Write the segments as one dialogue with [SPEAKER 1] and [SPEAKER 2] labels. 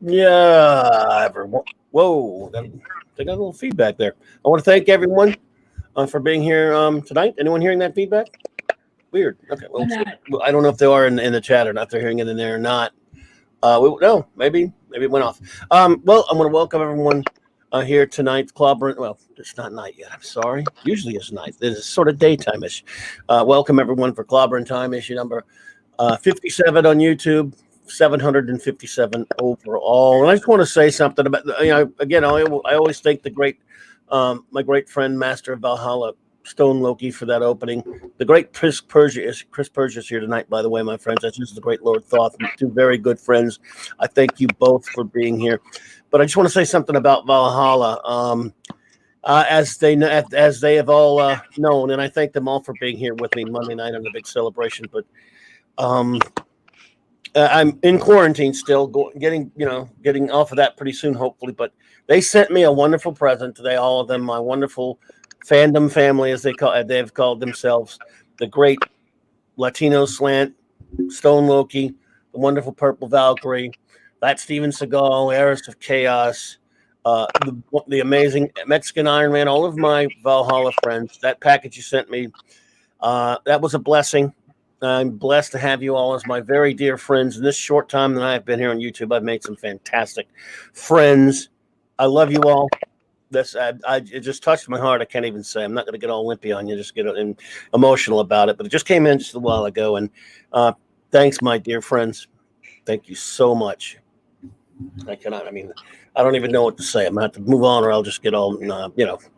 [SPEAKER 1] Yeah, everyone. Whoa, they got a little feedback there. I want to thank everyone for being here tonight. Anyone hearing that feedback? Weird. Okay,
[SPEAKER 2] I'm
[SPEAKER 1] well,
[SPEAKER 2] not.
[SPEAKER 1] I don't know if they are in the chat or not. They're hearing it in there or not. No, maybe it went off. Well, I'm going to welcome everyone here tonight. Clobberin. Well, it's not night yet. I'm sorry. Usually it's night. This is sort of daytime-ish. Welcome everyone for Clobberin Time issue number 57 on YouTube. 757 overall. And I just want to say something about, again, I always thank the great, my great friend, Master of Valhalla, Stone Loki, for that opening. The great Chris Persia is here tonight, by the way, my friends. That's just the great Lord Thoth, two very good friends. I thank you both for being here. But I just want to say something about Valhalla. As they have all known, and I thank them all for being here with me Monday night on the big celebration. But um, I'm in quarantine still, getting off of that pretty soon, hopefully. But they sent me a wonderful present today. All of them, my wonderful fandom family, as they've called themselves, the great Latino slant, Stone Loki, the wonderful Purple Valkyrie, that Steven Seagal, Heiress of Chaos, the amazing Mexican Iron Man, all of my Valhalla friends. That package you sent me, that was a blessing. I'm blessed to have you all as my very dear friends. In this short time that I've been here on YouTube, I've made some fantastic friends. I love you all. It just touched my heart. I can't even say. I'm not going to get all limpy on you, just get emotional about it. But it just came in just a while ago, and thanks, my dear friends. Thank you so much. I cannot. I mean, I don't even know what to say. I'm going to have to move on, or I'll just get all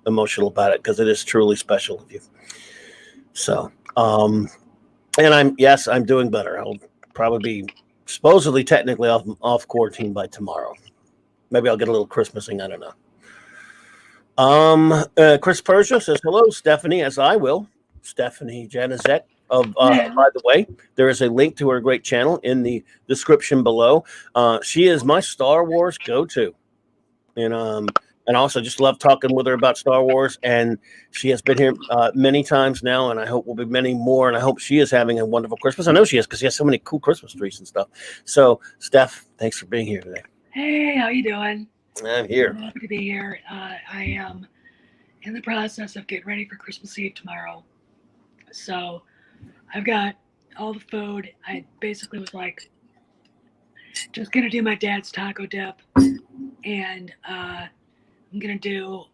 [SPEAKER 1] emotional about it because it is truly special of you. So. And I'm doing better. I'll probably be supposedly technically off quarantine by tomorrow. Maybe I'll get a little Christmasing. I don't know. Chris Persia says hello, Stephanie, as I will. Stephanie Janiczek.
[SPEAKER 2] Yeah.
[SPEAKER 1] By the way, there is a link to her great channel in the description below. She is my Star Wars go-to, and also just love talking with her about Star Wars. And she has been here many times now, and I hope will be many more. And I hope she is having a wonderful Christmas. I know she is because she has so many cool Christmas trees and stuff. So, Steph, thanks for being here today.
[SPEAKER 2] Hey, how you doing?
[SPEAKER 1] I'm here.
[SPEAKER 2] I'm happy to be here. I am in the process of getting ready for Christmas Eve tomorrow. So I've got all the food. I basically was like, just gonna do my dad's taco dip, and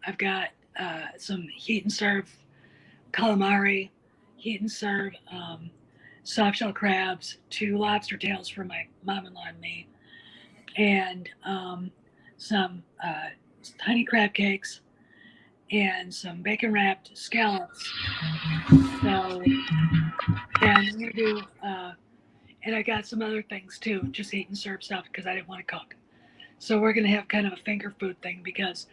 [SPEAKER 2] I've got some heat and serve calamari, heat and serve soft shell crabs, two lobster tails for my mom-in-law and me, and some tiny crab cakes and some bacon wrapped scallops. So, and I'm gonna do, and I got some other things too, just eat and serve stuff because I didn't want to cook. So we're gonna have kind of a finger food thing because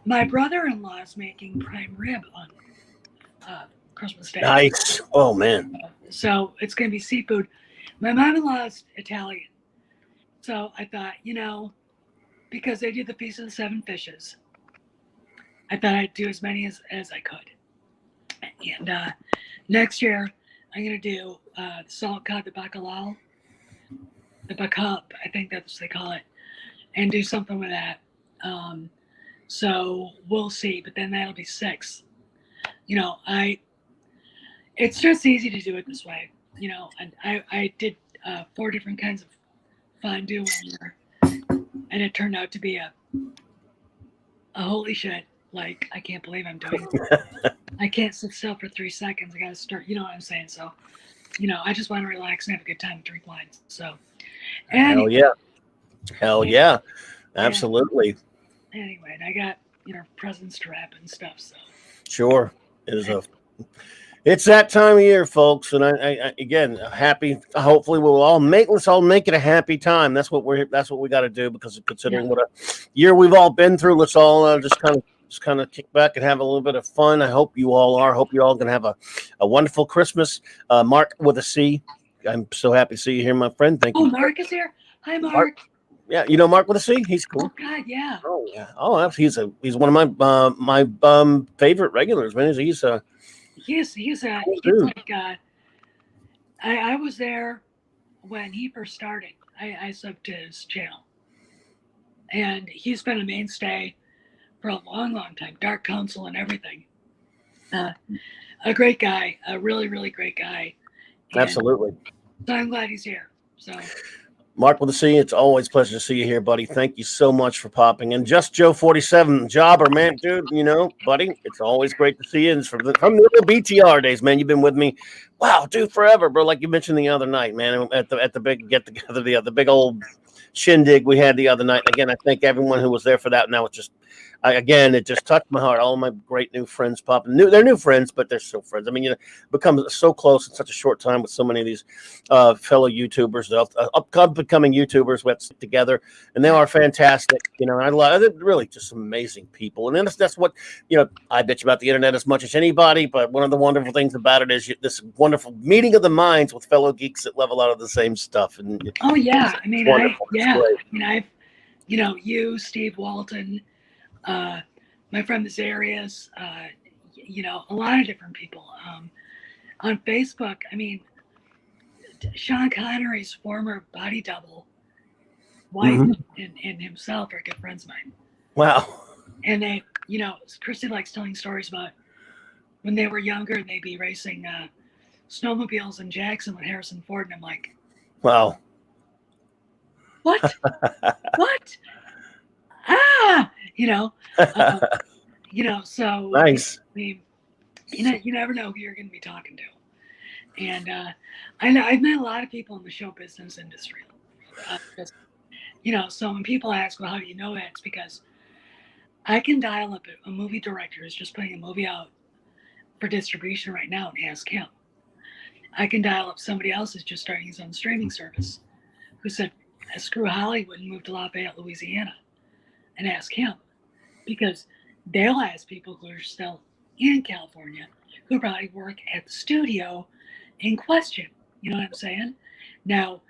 [SPEAKER 2] my brother-in-law is making prime rib on Christmas Day.
[SPEAKER 1] Nice. Oh man.
[SPEAKER 2] So it's gonna be seafood. My mom-in-law is Italian, so I thought, because they do the Feast of the Seven Fishes, I thought I'd do as many as I could. And next year, I'm going to do the salt cod, the bacalao, the backup, I think that's what they call it, and do something with that. So we'll see, but then that'll be six. It's just easy to do it this way, and I did 4 different kinds of fondue one year, and it turned out to be a holy shit. Like, I can't believe I'm doing it. I can't sit still for 3 seconds. I got to start, you know what I'm saying? So, I just want to relax and have a good time and drink wine. So,
[SPEAKER 1] Hell yeah. Hell yeah. Absolutely.
[SPEAKER 2] Anyway, and I got, presents to wrap and stuff. So,
[SPEAKER 1] sure. It's that time of year, folks, and I again happy. Hopefully, let's all make it a happy time. That's what we got to do because considering what a year we've all been through, let's all just kind of kick back and have a little bit of fun. I hope you all are. I hope you all gonna have a wonderful Christmas. Mark with a C. I'm so happy to see you here, my friend. Thank you.
[SPEAKER 2] Oh, Mark is here. Hi, Mark.
[SPEAKER 1] Yeah, you know Mark with a C. He's cool.
[SPEAKER 2] Oh God, yeah.
[SPEAKER 1] Oh yeah. Oh, he's one of my favorite regulars, man. He's
[SPEAKER 2] like I was there when he first started. I subbed to his channel. and he's been a mainstay for a long, long time. Dark Council and everything. A great guy, a really, really great guy. And
[SPEAKER 1] Absolutely.
[SPEAKER 2] so I'm glad he's here. So.
[SPEAKER 1] Mark with the C, it's always a pleasure to see you here, buddy. Thank you so much for popping in. Just Joe 47, jobber, man, dude. You know, buddy, it's always great to see you. It's from the BTR days, man. You've been with me, wow, dude, forever, bro. Like you mentioned the other night, man, at the big get together, the big old shindig we had the other night. Again, I thank everyone who was there for that. Now it's just, again, it just touched my heart. All of my great new friends popping. They're new friends, but they're still friends. I mean, you know, become so close in such a short time with so many of these fellow YouTubers, upcoming YouTubers we have to stick together, and they are fantastic. You know, and I love it. Really, just amazing people. And then that's what, you know, I bitch about the internet as much as anybody, but one of the wonderful things about it is this wonderful meeting of the minds with fellow geeks that level out of the same stuff. And
[SPEAKER 2] oh yeah, I mean,
[SPEAKER 1] I've
[SPEAKER 2] you know, you, Steve Walton, my friend Azarius, you know, a lot of different people. On Facebook, I mean, Sean Connery's former body double, wife and himself are good friends of mine.
[SPEAKER 1] Wow.
[SPEAKER 2] And they, you know, Christy likes telling stories about when they were younger and they'd be racing snowmobiles in Jackson with Harrison Ford. And I'm like,
[SPEAKER 1] wow.
[SPEAKER 2] What? What? Ah, you know, so
[SPEAKER 1] nice.
[SPEAKER 2] I mean, you never know who you're going to be talking to. And I've met a lot of people in the show business industry. You know, so when people ask, well, how do you know that? It's because I can dial up a movie director who's just putting a movie out for distribution right now and ask him. I can dial up somebody else who's just starting his own streaming service who said, screw Hollywood and move to Lafayette, Louisiana, and ask him, because they'll ask people who are still in California who probably work at the studio in question. You know what I'm saying? Now,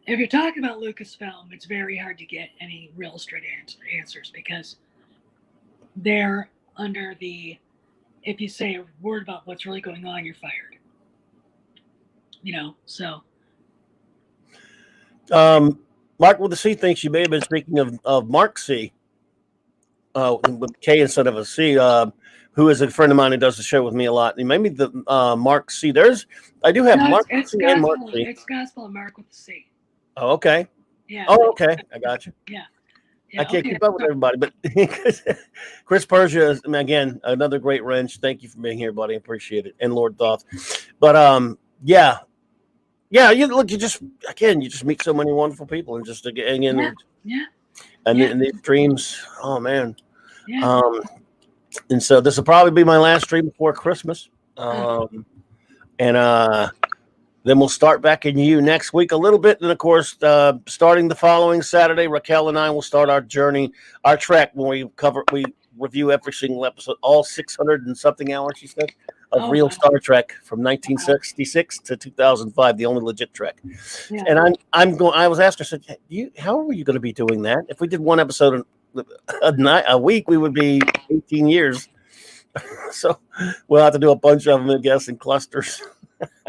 [SPEAKER 2] if you're talking about Lucasfilm, it's very hard to get any real straight answers because they're under the, if you say a word about what's really going on, you're fired. You know, so.
[SPEAKER 1] Mark with the C thinks you may have been speaking of Mark C. With K instead of a C, who is a friend of mine who does the show with me a lot. And maybe the Mark C. I do have Mark C and Mark C.
[SPEAKER 2] It's Gospel and Mark with the C.
[SPEAKER 1] Oh, okay.
[SPEAKER 2] Yeah.
[SPEAKER 1] Oh, okay. I got you.
[SPEAKER 2] Yeah.
[SPEAKER 1] I can't keep up with everybody, but Chris Persia, again, another great wrench. Thank you for being here, buddy. Appreciate it. And Lord Thoth. But yeah. Yeah, you just meet so many wonderful people and just hang in there.
[SPEAKER 2] Yeah.
[SPEAKER 1] And these streams, oh man.
[SPEAKER 2] Yeah.
[SPEAKER 1] And so this will probably be my last stream before Christmas. And then we'll start back in you next week a little bit. And of course, starting the following Saturday, Raquel and I will start our journey, our trek when we review every single episode, all 600 and something hours, she said, of real Star Trek from 1966 to 2005, the only legit Trek. Yeah. And I was asked her, I said, how are you going to be doing that? If we did one episode a week, we would be 18 years. So we'll have to do a bunch of them, I guess, in clusters.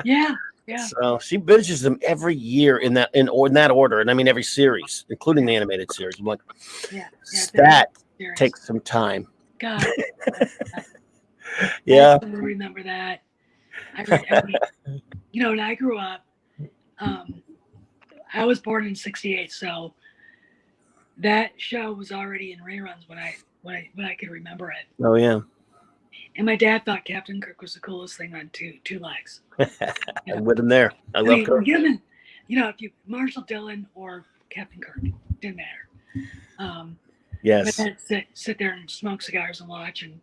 [SPEAKER 2] Yeah. Yeah.
[SPEAKER 1] So she binges them every year in that order, and I mean every series, including the animated series. I'm like, that takes some time.
[SPEAKER 2] God.
[SPEAKER 1] Yeah.
[SPEAKER 2] I remember that. I mean, you know, when I grew up, I was born in '68, so that show was already in reruns when I could remember it.
[SPEAKER 1] Oh yeah.
[SPEAKER 2] And my dad thought Captain Kirk was the coolest thing on two legs.
[SPEAKER 1] I'm with him there. I love Kirk.
[SPEAKER 2] You know, if you Marshall Dillon or Captain Kirk, didn't matter.
[SPEAKER 1] Yes.
[SPEAKER 2] But then sit there and smoke cigars and watch, and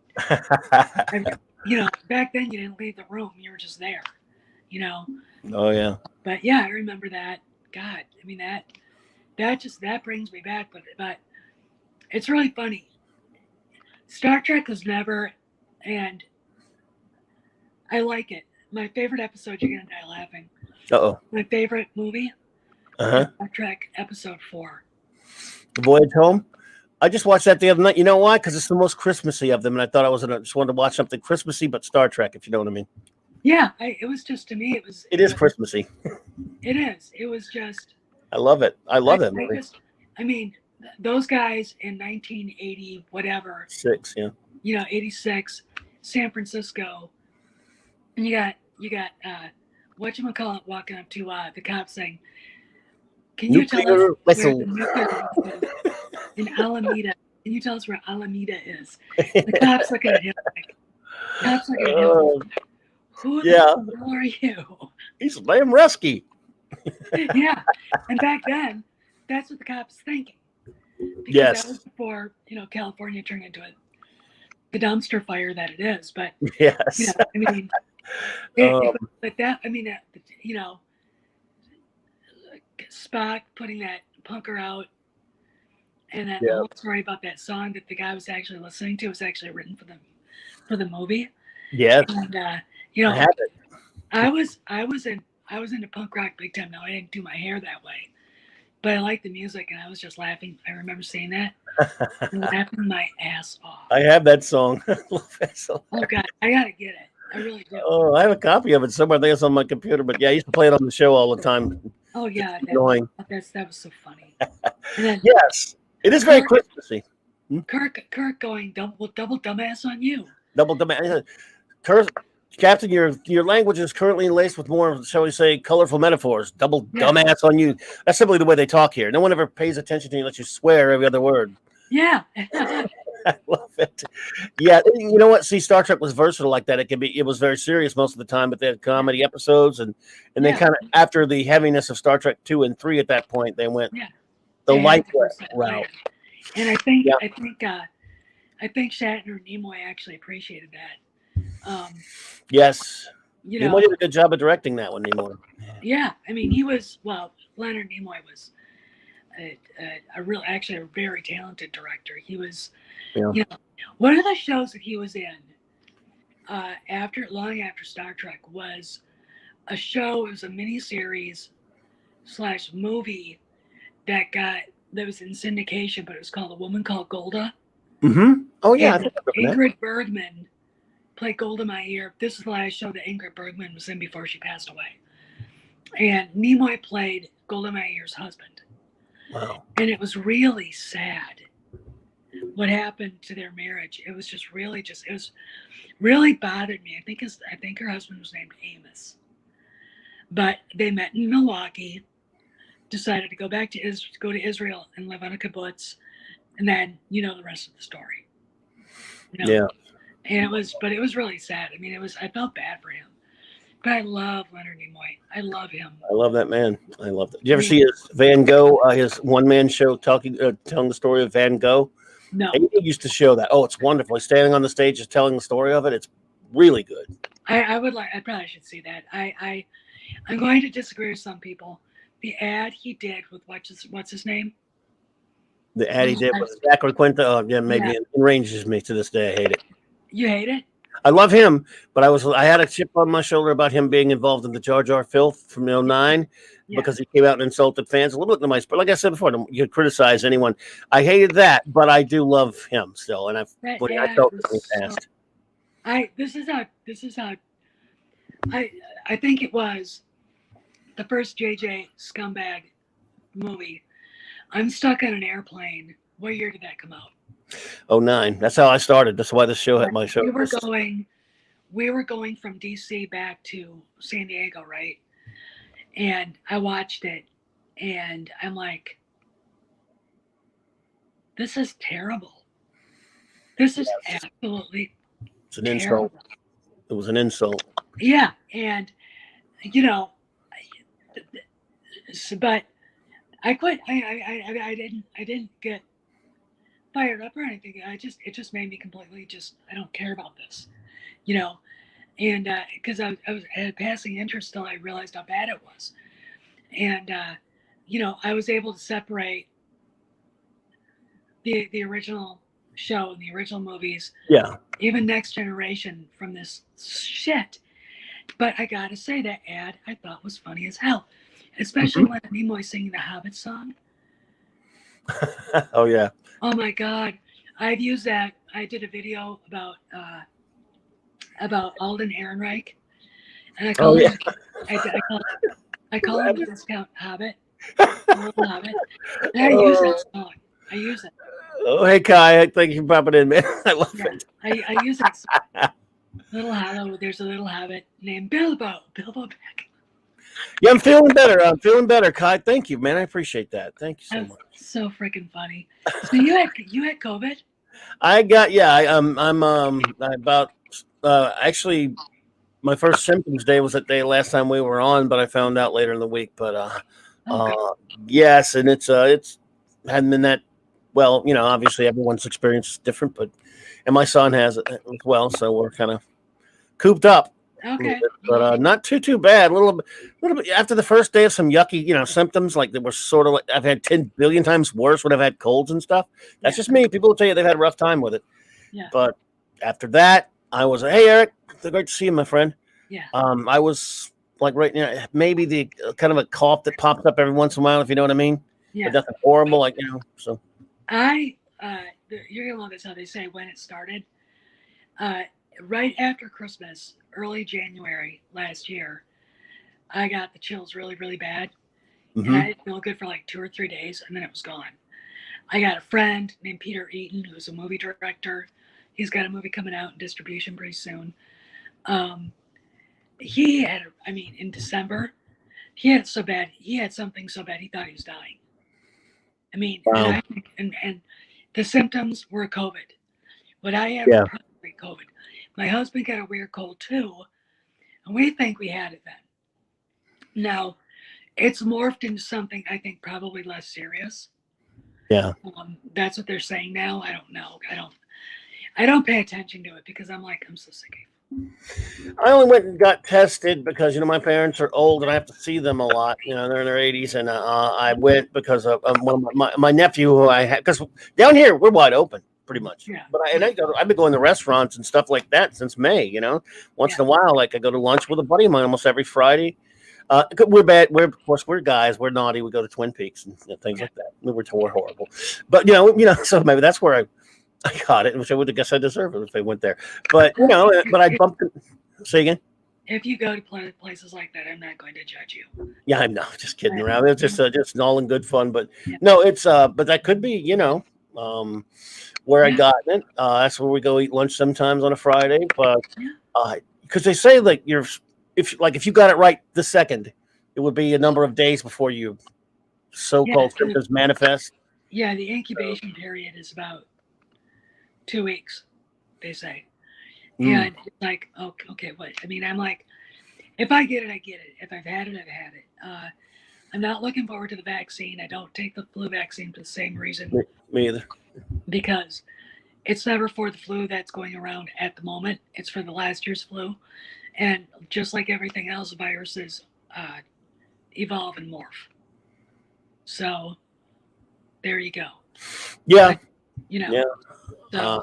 [SPEAKER 2] you know, back then you didn't leave the room; you were just there. You know.
[SPEAKER 1] Oh yeah.
[SPEAKER 2] But yeah, I remember that. God, I mean that brings me back. But it's really funny. Star Trek was never. And I like it. My favorite episode, you're going to die laughing.
[SPEAKER 1] Uh-oh.
[SPEAKER 2] My favorite movie, Star Trek Episode 4.
[SPEAKER 1] The Voyage Home? I just watched that the other night. You know why? Because it's the most Christmassy of them, and I thought just wanted to watch something Christmassy, but Star Trek, if you know what I mean.
[SPEAKER 2] Yeah, it was just, to me,
[SPEAKER 1] it is Christmassy.
[SPEAKER 2] It is. It was just.
[SPEAKER 1] I love it. I love it.
[SPEAKER 2] I mean, those guys in 1980, whatever,
[SPEAKER 1] 6, yeah.
[SPEAKER 2] 86, San Francisco, and you got whatchamacallit walking up to the cops saying, "Can you tell us
[SPEAKER 1] Nuclear
[SPEAKER 2] where the
[SPEAKER 1] missile.
[SPEAKER 2] nuclear base is in Alameda? Can you tell us where Alameda is?" The cops looking at him like, "Who the
[SPEAKER 1] Yeah,
[SPEAKER 2] hell are you?"
[SPEAKER 1] he's a damn rescue.
[SPEAKER 2] Yeah, and back then, that's what the cops thinking, because that was
[SPEAKER 1] Yes,
[SPEAKER 2] before California turned into the dumpster fire that it is. But
[SPEAKER 1] yes.
[SPEAKER 2] I mean,
[SPEAKER 1] Um,
[SPEAKER 2] but that I mean, Spock putting that punker out, and that the
[SPEAKER 1] yeah,
[SPEAKER 2] whole story about that song that the guy was actually listening to was actually written for the movie.
[SPEAKER 1] yes.
[SPEAKER 2] And
[SPEAKER 1] I have it.
[SPEAKER 2] I was into punk rock big time. Now I didn't do my hair that way, but I liked the music, and I was just laughing. I remember seeing that and laughing my ass off.
[SPEAKER 1] I have that song. I love that song.
[SPEAKER 2] Oh God, I gotta get it. I really do.
[SPEAKER 1] Oh, I have a copy of it somewhere. I think it's on my computer. But yeah, I used to play it on the show all the time.
[SPEAKER 2] Oh yeah,
[SPEAKER 1] Annoying.
[SPEAKER 2] that was so funny. And then
[SPEAKER 1] Yes, it is very
[SPEAKER 2] Kirk,
[SPEAKER 1] Christmassy.
[SPEAKER 2] Kirk going double dumbass on you.
[SPEAKER 1] Double demand. Captain, your language is currently laced with more, shall we say, colorful metaphors. Double
[SPEAKER 2] Yeah.
[SPEAKER 1] dumbass on you. That's simply the way they talk here. No one ever pays attention to you unless you swear every other word.
[SPEAKER 2] Yeah.
[SPEAKER 1] I love it. Yeah, you know what? See, Star Trek was versatile like that. It was very serious most of the time, but they had comedy episodes, and they
[SPEAKER 2] Yeah.
[SPEAKER 1] kind of, after the heaviness of Star Trek 2 and 3 at that point, they went
[SPEAKER 2] Yeah.
[SPEAKER 1] the
[SPEAKER 2] They had
[SPEAKER 1] light
[SPEAKER 2] to do something
[SPEAKER 1] route.
[SPEAKER 2] like that. And I think
[SPEAKER 1] Yeah.
[SPEAKER 2] I think Shatner and Nimoy actually appreciated that.
[SPEAKER 1] Yes.
[SPEAKER 2] You
[SPEAKER 1] Nimoy
[SPEAKER 2] know,
[SPEAKER 1] did a good job of directing that one, Nimoy.
[SPEAKER 2] yeah. I mean, Leonard Nimoy was actually a very talented director. He was,
[SPEAKER 1] Yeah.
[SPEAKER 2] one of the shows that he was in long after Star Trek was a show. It was a miniseries / movie that was in syndication, but it was called A Woman Called Golda.
[SPEAKER 1] Mm-hmm. Oh yeah, I
[SPEAKER 2] And
[SPEAKER 1] think I remember
[SPEAKER 2] Ingrid Bergman played Golda Meir. This is the last show that Ingrid Bergman was in before she passed away. And Nimoy played Golda Meir's husband.
[SPEAKER 1] that. Wow.
[SPEAKER 2] And it was really sad what happened to their marriage. It was just it was really bothered me. I think her husband was named Amos. But they met in Milwaukee, decided to go to Israel and live on a kibbutz, and then the rest of the story.
[SPEAKER 1] Yeah.
[SPEAKER 2] And it was really sad. I mean, I felt bad for him. But I love Leonard Nimoy. I love him.
[SPEAKER 1] I love that man. I love that. Did you ever see his Van Gogh, his one-man show telling the story of Van Gogh?
[SPEAKER 2] No.
[SPEAKER 1] And he used to show that. Oh, it's wonderful. He's standing on the stage just telling the story of it. It's really good.
[SPEAKER 2] I probably should see that. I'm going to disagree with some people. The ad he did with what's his name?
[SPEAKER 1] The ad he did with Zachary Quinta. Oh, yeah, maybe it enrages me to this day. I hate it.
[SPEAKER 2] You hate it?
[SPEAKER 1] I love him, but I had a chip on my shoulder about him being involved in the Jar Jar filth from 09 because he came out and insulted fans a little bit nice. But like I said before, you could criticize anyone. I hated that, but I do love him still, and I felt it in the past.
[SPEAKER 2] I think it was the first JJ scumbag movie. I'm stuck on an airplane. What year did that come out?
[SPEAKER 1] 09. That's how I started. That's why this show had my show.
[SPEAKER 2] We were going from DC back to San Diego, right? And I watched it, and I'm like, this is terrible. This is absolutely
[SPEAKER 1] It's an insult. It was an insult.
[SPEAKER 2] Yeah, and but I quit. I didn't get fired up or anything. It just made me completely I don't care about this, and because I had passing interest till I realized how bad it was, and I was able to separate the original show and the original movies, even Next Generation from this shit. But I gotta say, that ad I thought was funny as hell, especially when Nimoy singing the Hobbit song.
[SPEAKER 1] Oh yeah.
[SPEAKER 2] Oh my God, I've used that. I did a video about Alden Ehrenreich, and I call him the discount Hobbit. A little habit. And I use that song. I use it.
[SPEAKER 1] Oh, hey, Kai. Thank you for popping in, man. I love
[SPEAKER 2] Yeah,
[SPEAKER 1] it.
[SPEAKER 2] I use that song. Little Hollow, there's a little hobbit named Bilbo. Bilbo Baggins.
[SPEAKER 1] Yeah, I'm feeling better. I'm feeling better, Kai. Thank you, man. I appreciate that. Thank you so
[SPEAKER 2] That's
[SPEAKER 1] much.
[SPEAKER 2] so freaking funny. So you had COVID?
[SPEAKER 1] I about actually my first symptoms day was that day last time we were on, but I found out later in the week. But
[SPEAKER 2] Okay.
[SPEAKER 1] yes, and it's hadn't been that well. Obviously everyone's experience is different, and my son has it as well, so we're kind of cooped up a little
[SPEAKER 2] Okay.
[SPEAKER 1] bit, but not too bad. A little bit after the first day of some yucky, symptoms like that were sort of like I've had 10 billion times worse when I've had colds and stuff. That's
[SPEAKER 2] Yeah.
[SPEAKER 1] just me. People will tell you they've had a rough time with it,
[SPEAKER 2] Yeah.
[SPEAKER 1] but after that, I was hey Eric, great to see you, my friend.
[SPEAKER 2] Yeah.
[SPEAKER 1] I was like right now, maybe the kind of a cough that pops up every once in a while, if you know what I mean.
[SPEAKER 2] Yeah.
[SPEAKER 1] But nothing horrible, like So
[SPEAKER 2] You're gonna love this how they say when it started. Right after Christmas, early January last year, I got the chills really, really bad. And I didn't feel good for like 2 or 3 days, and then it was gone. I got a friend named Peter Eaton, who's a movie director. He's got a movie coming out in distribution pretty soon. He had, in December, he had it so bad. He had something so bad he thought he was dying.
[SPEAKER 1] Wow.
[SPEAKER 2] And the symptoms were COVID. What I had
[SPEAKER 1] Yeah.
[SPEAKER 2] was probably COVID. My husband got a weird cold too, and we think we had it then. Now, it's morphed into something I think probably less serious.
[SPEAKER 1] Yeah.
[SPEAKER 2] That's what they're saying now. I don't know. I don't pay attention to it because I'm so sick of
[SPEAKER 1] I only went and got tested because my parents are old and I have to see them a lot. They're in their 80s, and I went because of one of my nephew who I had, because down here we're wide open pretty much.
[SPEAKER 2] Yeah.
[SPEAKER 1] But I've been going to restaurants and stuff like that since May. Once in a while, like I go to lunch with a buddy of mine almost every Friday. We're bad. Of course we're guys. We're naughty. We go to Twin Peaks and things like that. We're horrible. But so maybe that's where I got it, which I would have guessed I deserve it if I went there. But but I bumped it. Say again.
[SPEAKER 2] If you go to places like that, I'm not going to judge you.
[SPEAKER 1] Yeah, I'm not just kidding around. It's just all in good fun. But
[SPEAKER 2] Yeah.
[SPEAKER 1] no, it's but that could be where I got it. That's where we go eat lunch sometimes on a Friday. But because they say like if you got it right this second, it would be a number of days before you so-called symptoms manifest.
[SPEAKER 2] Yeah, the incubation period is about 2 weeks, they say. And it's like, okay, what? I'm like, if I get it, I get it. If I've had it, I've had it. I'm not looking forward to the vaccine. I don't take the flu vaccine for the same reason.
[SPEAKER 1] Me either.
[SPEAKER 2] Because it's never for the flu that's going around at the moment. It's for the last year's flu. And just like everything else, viruses evolve and morph. So there you go.
[SPEAKER 1] Yeah.
[SPEAKER 2] Yeah. So,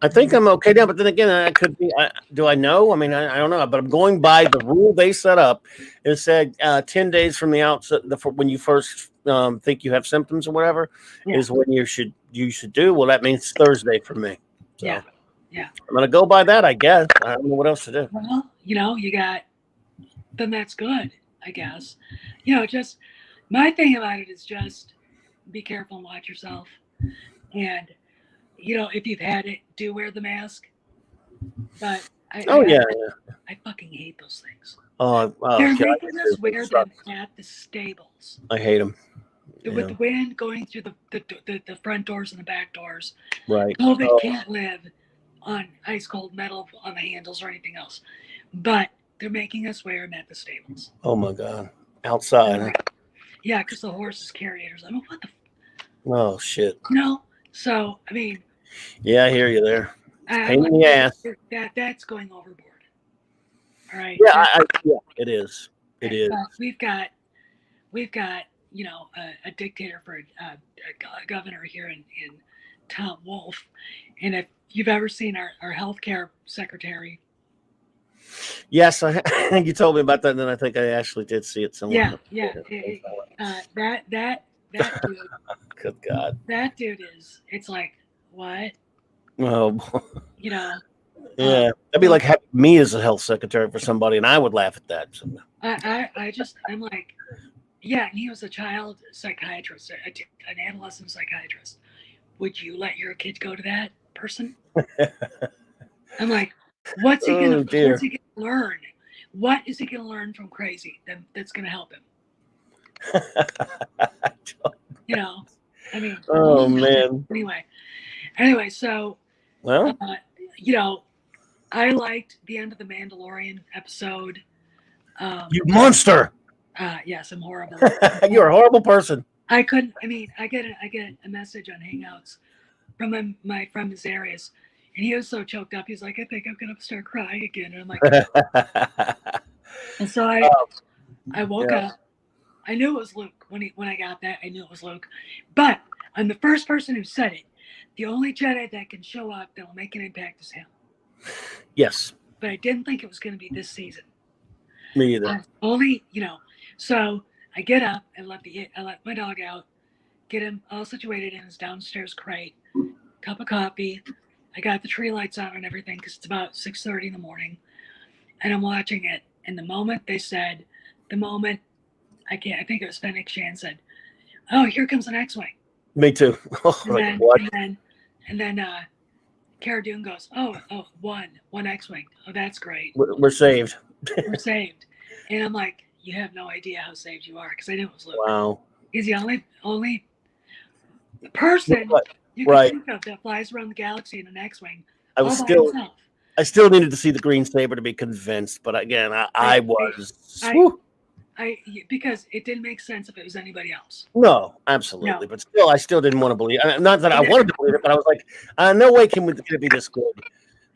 [SPEAKER 1] I think I'm okay now, but then again, I could be. Do I know? I don't know, but I'm going by the rule they set up. It said 10 days from the outset, when you first think you have symptoms or whatever, is when you should do. Well, that means Thursday for me. So
[SPEAKER 2] yeah.
[SPEAKER 1] I'm gonna go by that, I guess. I don't know what else to do.
[SPEAKER 2] Well, you got. Then that's good, I guess. Just my thing about it is just be careful and watch yourself, and. If you've had it, do wear the mask. But I fucking hate those things. They're making us wear them at the stables.
[SPEAKER 1] I hate them.
[SPEAKER 2] With the wind going through the front doors and the back doors.
[SPEAKER 1] Right.
[SPEAKER 2] COVID can't live on ice cold metal on the handles or anything else. But they're making us wear them at the stables.
[SPEAKER 1] Oh my God. Outside.
[SPEAKER 2] Yeah, because the horses carry it. What the?
[SPEAKER 1] Oh shit.
[SPEAKER 2] No. So
[SPEAKER 1] yeah, I hear you there. Pain in the ass.
[SPEAKER 2] That's going overboard. All right.
[SPEAKER 1] Yeah, it is. It is.
[SPEAKER 2] We've got a dictator for a governor here in Tom Wolf, and if you've ever seen our healthcare secretary.
[SPEAKER 1] Yes, I think you told me about that, and then I think I actually did see it somewhere.
[SPEAKER 2] Yeah. That dude.
[SPEAKER 1] Good God.
[SPEAKER 2] That dude it's like. What?
[SPEAKER 1] Oh,
[SPEAKER 2] yeah.
[SPEAKER 1] That'd be like having me as a health secretary for somebody, and I would laugh at that. So.
[SPEAKER 2] I'm like, Yeah, and he was a child psychiatrist, an adolescent psychiatrist. Would you let your kid go to that person? I'm like,
[SPEAKER 1] Oh
[SPEAKER 2] what's
[SPEAKER 1] dear.
[SPEAKER 2] he gonna learn? What is he gonna learn from crazy that's gonna help him? You know, I mean,
[SPEAKER 1] Oh man.
[SPEAKER 2] anyway, so
[SPEAKER 1] Well,
[SPEAKER 2] uh, you know, I liked the end of the Mandalorian episode.
[SPEAKER 1] you monster.
[SPEAKER 2] Yes, I'm horrible.
[SPEAKER 1] You're a horrible person.
[SPEAKER 2] I couldn't. I mean, I get a message on Hangouts from my friend Zarius, and he was so choked up. He's like, I think I'm gonna start crying again. And I'm like, and so I woke
[SPEAKER 1] Yeah.
[SPEAKER 2] up. I knew it was Luke when I got that. I knew it was Luke, but I'm the first person who said it. The only Jedi that can show up that will make an impact is him.
[SPEAKER 1] Yes.
[SPEAKER 2] But I didn't think it was going to be this season.
[SPEAKER 1] Me either.
[SPEAKER 2] Only, So I get up and I let my dog out, get him all situated in his downstairs crate, cup of coffee. I got the tree lights on and everything because it's about 6:30 in the morning, and I'm watching it. And the moment I think it was Fennec Shan said, "Oh, here comes an X-wing,"
[SPEAKER 1] Me too. Oh,
[SPEAKER 2] and
[SPEAKER 1] like
[SPEAKER 2] then
[SPEAKER 1] what?
[SPEAKER 2] and then Cara Dune goes, "Oh, one X-wing. Oh, that's great.
[SPEAKER 1] We're saved.
[SPEAKER 2] We're saved." And I'm like, "You have no idea how saved you are," because I knew it was Luke.
[SPEAKER 1] Wow.
[SPEAKER 2] He's the only person you can
[SPEAKER 1] Right.
[SPEAKER 2] think of that flies around the galaxy in an X-wing
[SPEAKER 1] I
[SPEAKER 2] all
[SPEAKER 1] was
[SPEAKER 2] by
[SPEAKER 1] still.
[SPEAKER 2] himself.
[SPEAKER 1] I still needed to see the green saber to be convinced, but again, I was.
[SPEAKER 2] Because it didn't make sense if it was anybody else.
[SPEAKER 1] No,
[SPEAKER 2] No.
[SPEAKER 1] absolutely, but still, I still didn't want to believe. Not that I wanted to believe it, but I was like, no way can it be this good.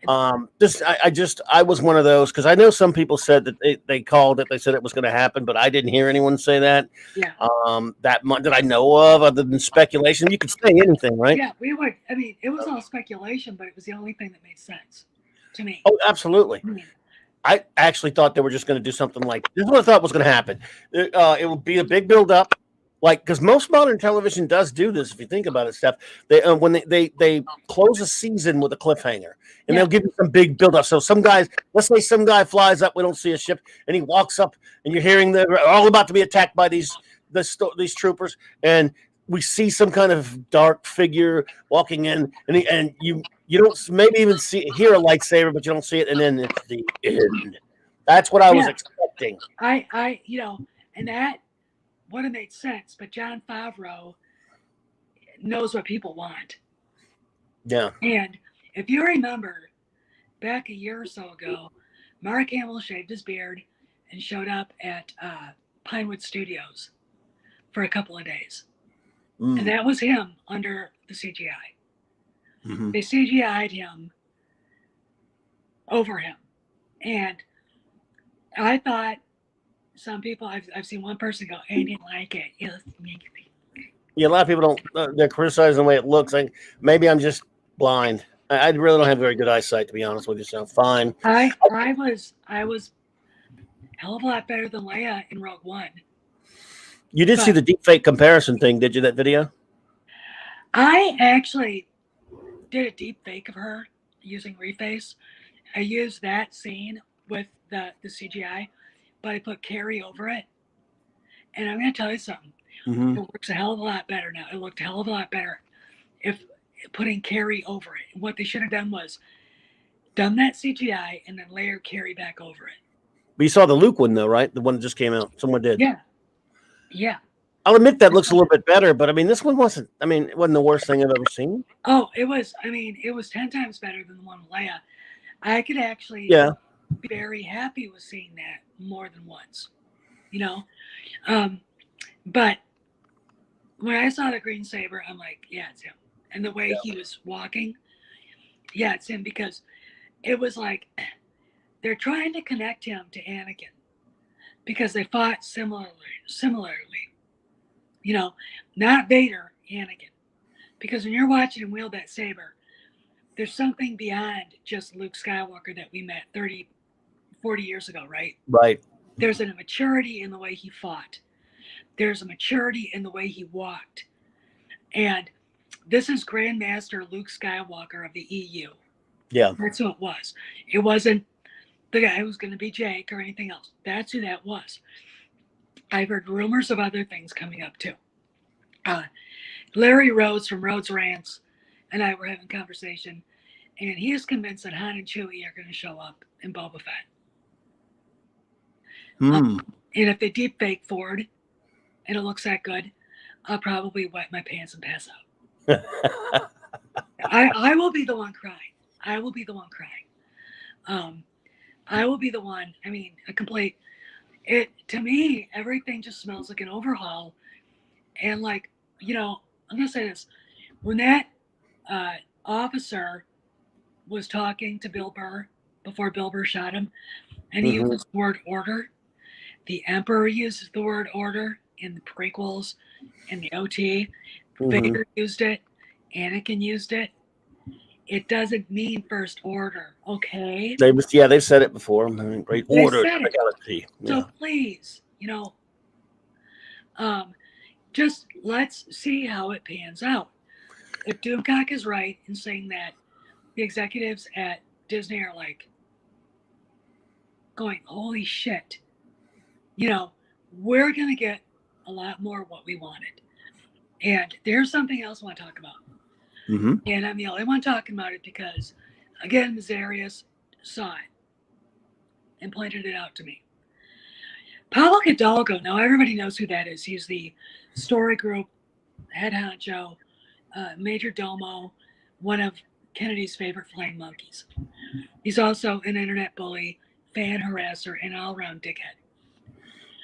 [SPEAKER 1] I was one of those because I know some people said that they called it. They said it was going to happen, but I didn't hear anyone say that.
[SPEAKER 2] Yeah.
[SPEAKER 1] That I know of, other than speculation. You could say anything, right?
[SPEAKER 2] Yeah, we would. I mean, it was all speculation, but it was the only thing that made sense to me.
[SPEAKER 1] Oh, absolutely. I actually thought they were just going to do something like this. Is what I thought was going to happen. It would be a big build up, like because most modern television does do this. If you think about it, Steph, when they close a season with a cliffhanger, and they'll give you some big build up. So let's say some guy flies up, we don't see a ship, and he walks up, and you're hearing they're all about to be attacked by these troopers, and we see some kind of dark figure walking in, and you don't maybe even hear a lightsaber, but you don't see it, and then it's the end. That's what I was expecting.
[SPEAKER 2] And that would have made sense, but Jon Favreau knows what people want.
[SPEAKER 1] Yeah.
[SPEAKER 2] And if you remember, back a year or so ago, Mark Hamill shaved his beard and showed up at Pinewood Studios for a couple of days. And that was him under the CGI.
[SPEAKER 1] Mm-hmm.
[SPEAKER 2] They CGI'd him over him. And I thought some people, I've seen one person go, I didn't like it.
[SPEAKER 1] Yeah, a lot of people don't, they're criticizing the way it looks. Like maybe I'm just blind. I really don't have very good eyesight, to be honest with you. So fine.
[SPEAKER 2] I was a hell of a lot better than Leia in Rogue One.
[SPEAKER 1] You did see the deepfake comparison thing, did you? That video?
[SPEAKER 2] I actually did a deep fake of her using Reface. I used that scene with the CGI, but I put Carrie over it. And I'm going to tell you something.
[SPEAKER 1] Mm-hmm.
[SPEAKER 2] It works a hell of a lot better now. It looked a hell of a lot better if putting Carrie over it. And what they should have done was done that CGI and then layer Carrie back over it.
[SPEAKER 1] But you saw the Luke one, though, right? The one that just came out. Someone did.
[SPEAKER 2] Yeah. Yeah.
[SPEAKER 1] I'll admit that looks a little bit better, but I mean, this one wasn't. I mean, it wasn't the worst thing I've ever seen.
[SPEAKER 2] Oh, it was. I mean, it was 10 times better than the one with Leia. I could actually be very happy with seeing that more than once, But when I saw the green saber, I'm like, yeah, it's him. And the way he was walking, yeah, it's him, because it was like they're trying to connect him to Anakin because they fought similarly. Not Vader, Anakin. Because when you're watching him wield that saber, there's something beyond just Luke Skywalker that we met 30, 40 years ago, right?
[SPEAKER 1] Right.
[SPEAKER 2] There's a maturity in the way he fought. There's a maturity in the way he walked. And this is Grandmaster Luke Skywalker of the EU.
[SPEAKER 1] Yeah.
[SPEAKER 2] That's who it was. It wasn't the guy who was going to be Jake or anything else. That's who that was. I've heard rumors of other things coming up too. Larry Rhodes from Rhodes Rants and I were having a conversation, and he is convinced that Han and Chewie are going to show up in Boba Fett.
[SPEAKER 1] Hmm.
[SPEAKER 2] And if they deep fake Ford and it looks that good, I'll probably wet my pants and pass out. I will be the one crying. I will be the one crying. I will be the one. I mean, a complete. It to me, everything just smells like an overhaul, and like I'm gonna say this: when that officer was talking to Bill Burr before Bill Burr shot him, and he uses the word order. The Emperor uses the word order in the prequels, in the OT. Vader used it. Anakin used it. It doesn't mean first order, okay?
[SPEAKER 1] They've said it before. I mean, great order.
[SPEAKER 2] They said it.
[SPEAKER 1] Yeah.
[SPEAKER 2] So please, just let's see how it pans out. If Doomcock is right in saying that the executives at Disney are like going, holy shit, we're going to get a lot more of what we wanted. And there's something else I want to talk about. And I'm the only one talking about it because, again, Mazarius saw it and pointed it out to me. Paulo Hidalgo, now everybody knows who that is. He's the story group head honcho, major domo, one of Kennedy's favorite flying monkeys. He's also an internet bully, fan harasser, and all-around dickhead.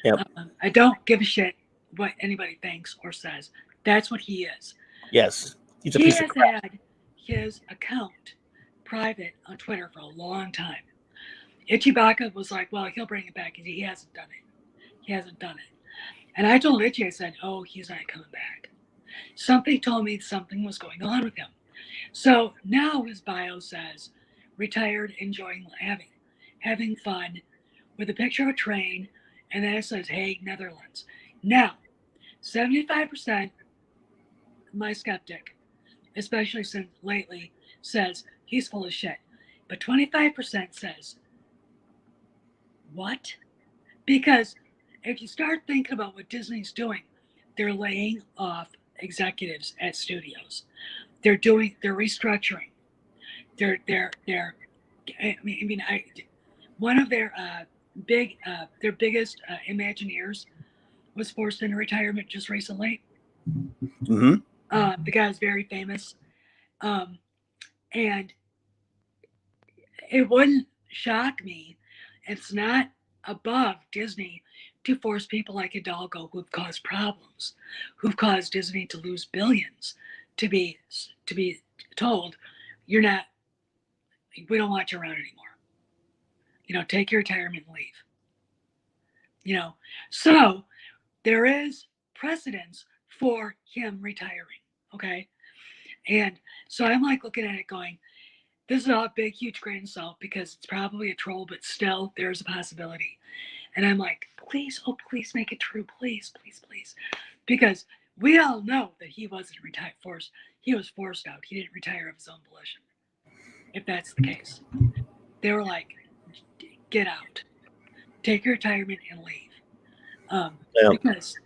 [SPEAKER 1] Yep.
[SPEAKER 2] I don't give a shit what anybody thinks or says. That's what he is.
[SPEAKER 1] Yes.
[SPEAKER 2] He has had his account private on Twitter for a long time. Ichibaka was like, well, he'll bring it back. He hasn't done it. He hasn't done it. And I told Itchy, I said, oh, he's not coming back. Something told me something was going on with him. So now his bio says, retired, enjoying having fun, with a picture of a train, and then it says, Hague, Netherlands. Now, 75% of my skeptic, especially since lately, says he's full of shit. But 25% says, what? Because if you start thinking about what Disney's doing, they're laying off executives at studios. They're restructuring. One of their biggest Imagineers was forced into retirement just recently. The guy's very famous. And it wouldn't shock me. It's not above Disney to force people like Hidalgo, who've caused problems, who've caused Disney to lose billions, to be told, we don't want you around anymore. Take your retirement and leave. So there is precedence for him retiring, okay? And so I'm like looking at it going, this is a big, huge grain of salt because it's probably a troll, but still there's a possibility. And I'm like, please, oh, please make it true. Please, please, please. Because we all know that he wasn't forced. He was forced out. He didn't retire of his own volition. If that's the case. They were like, get out. Take your retirement and leave. Because,